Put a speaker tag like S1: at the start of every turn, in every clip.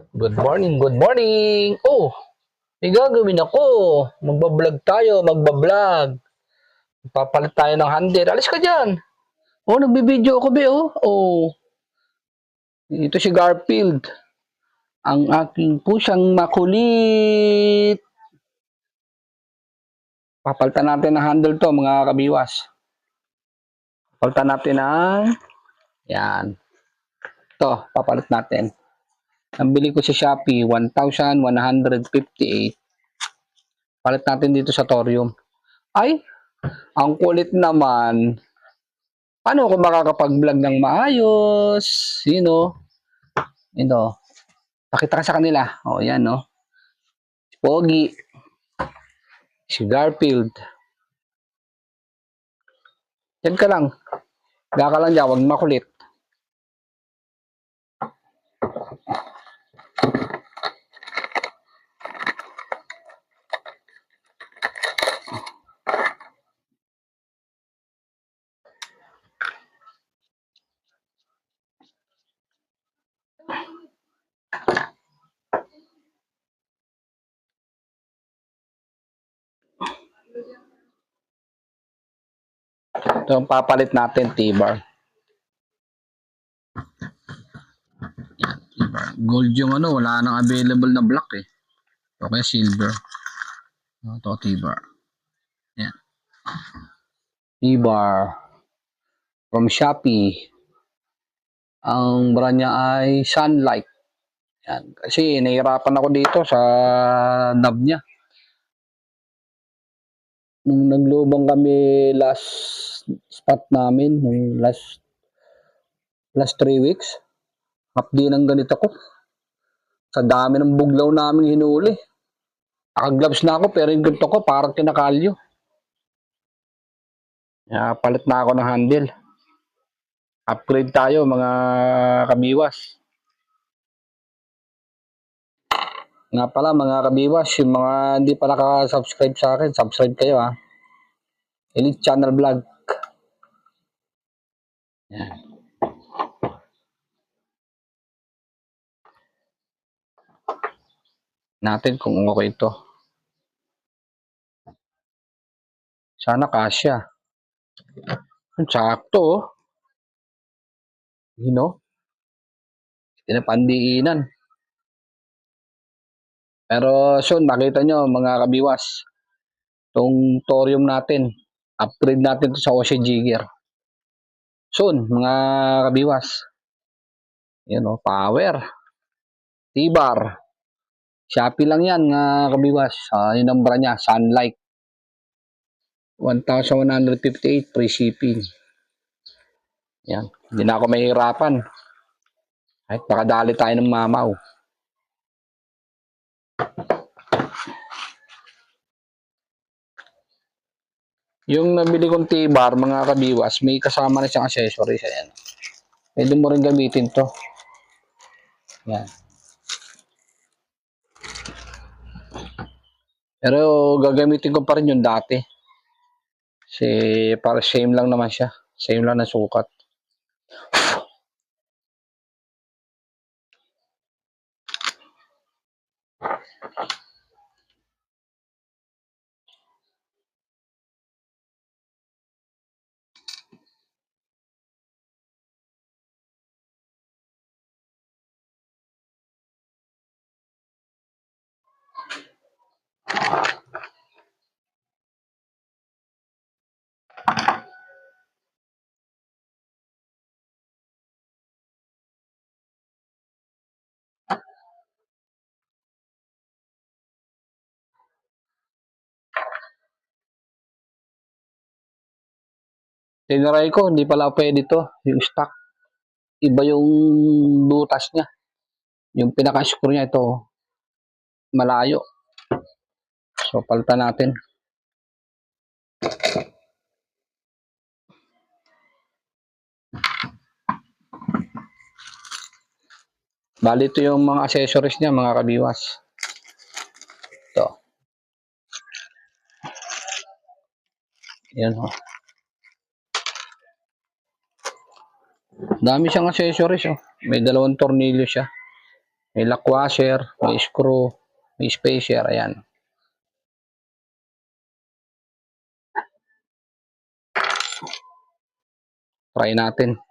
S1: Good morning, good morning! Oh, may gagawin ako. Magbablog tayo, magbablog. Papalit tayo ng handle. Alis ka dyan. Oh, nagbibideo ako, be, oh. Oh, ito si Garfield. Ang aking pusyang makulit. Papalitan natin ng handle to, mga kabiwas. Papalitan natin ng, yan. Ito, papalit natin. Nabili ko sa Shopee, 1,158. Palit natin dito sa Torium. Ay, ang kulit naman. Paano ako makakapag-vlog ng maayos? Yun o. Pakita ka sa kanila. O, yan no. Si Pogi. Si Garfield. Yan ka lang. Gaka lang dyan. Huwag makulit. Ito ang papalit natin, T-bar. Gold yung ano. Wala nang available na black eh. O kaya silver. Ito, T-bar. Yan. T-bar. From Shopee. Ang brand niya ay Sunlight. Yan. Kasi nahihirapan ako dito sa knob niya. Nung naglubang kami last spot namin, nung last 3 weeks, hapdi ng ganito ko. Sa dami ng buglaw namin hinuli. Naka-gloves na ako pero yung ganito ko parang kinakalyo. Palit na ako ng handle. Upgrade tayo mga kabiwas. Nga pala mga kabiwas, yung mga hindi pa nakaka-subscribe sa akin, subscribe kayo ha. Elite Channel Vlog. Yan. Natin kung okay ito. Sana kasya. Sakto oh. You know? Pinapandiinan. Pero soon, makita nyo mga kabiwas, itong thorium natin, upgrade natin to sa OC Jigger. Soon, mga kabiwas. Yun o, power. T-bar. Shopee lang yan, mga kabiwas. Yung number niya, Sunlight. 1,158 free shipping. Yan. Hindi na ako mahihirapan. Kahit makadali tayo ng mamaw. Yung nabili kong T-bar, mga kabiwas, may kasama na siyang accessories. Ayan. Pwede mo rin gamitin to. Yan. Pero gagamitin ko pa rin yung dati. Kasi para same lang naman siya. Same lang na sukat. Tinaray ko, hindi pala pwede to. Yung stock. Iba yung butas niya. Yung pinaka-screw niya ito, malayo. So, palitan natin. Bali, ito yung mga accessories niya, mga kabiwas. Ito. Yan o. Dami siyang accessories oh. May dalawang tornilyo siya. May lock washer, may screw, may spacer, ayan. Try natin.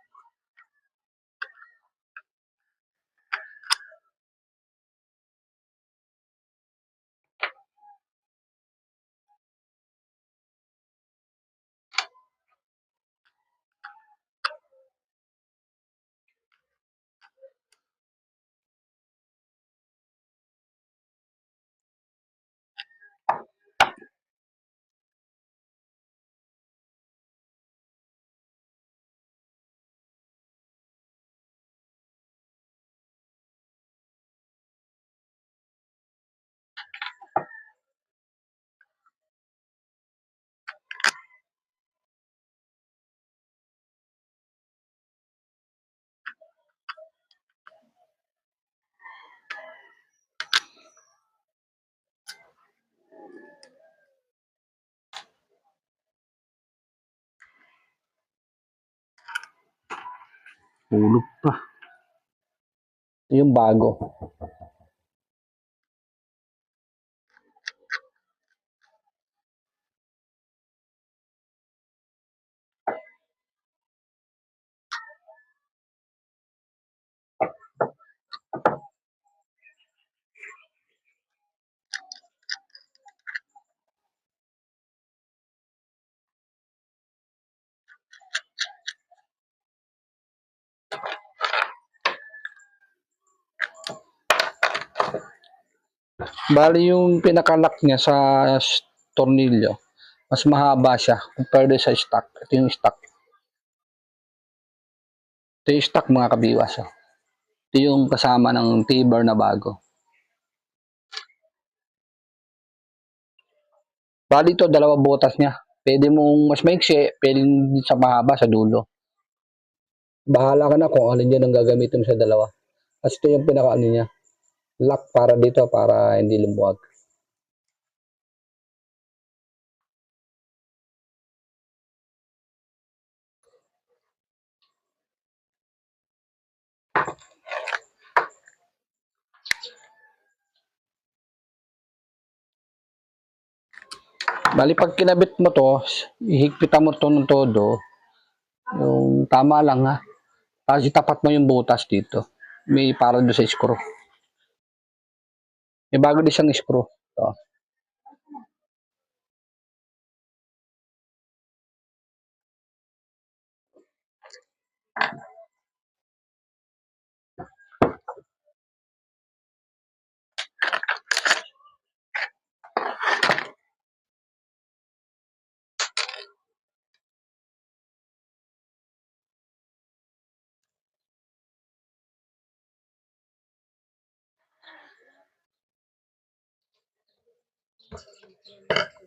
S1: Hulog pa. Ito yung bago. Bali yung pinaka-lock niya sa tornilyo, mas mahaba siya compared sa stock. Ito yung stock. Ito yung stock mga kabiwas. Ito yung kasama ng T-bar na bago. Bali ito, dalawa butas niya. Pwede mong mas maiksi, pwede din sa mahaba sa dulo. Bahala ka na kung alin yan ang gagamitin sa dalawa. At ito yung pinaka-ano niya. Lock para dito, para hindi lumuwag. Bali pag kinabit mo to, ihigpitan mo to ng todo, yung tama lang ha. Tapos itapat mo yung butas dito. May para doon sa screw. May bago din siyang screw. Ito.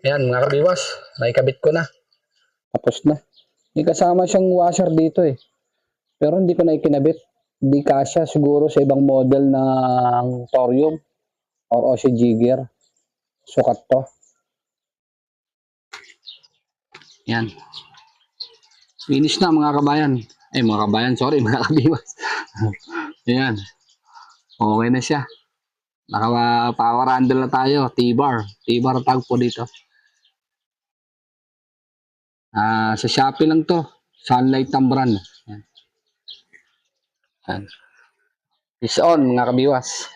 S1: Ayan mga kabiwas, naikabit ko na. Tapos na. May kasama siyang washer dito eh. Pero hindi ko na ikinabit. Hindi kasya siguro sa ibang model ng Thorium or OC Jigger. Sukat to. Yan. Finish na mga kabayan. Mga kabayan, sorry mga kabiwas. Ayan. Okay na siya. Naka-power handle na tayo. T-bar. T-bar tag po dito. Sa Shopee lang to. Sunlight ang brand. Yan. Yan. Is on mga kabiwas.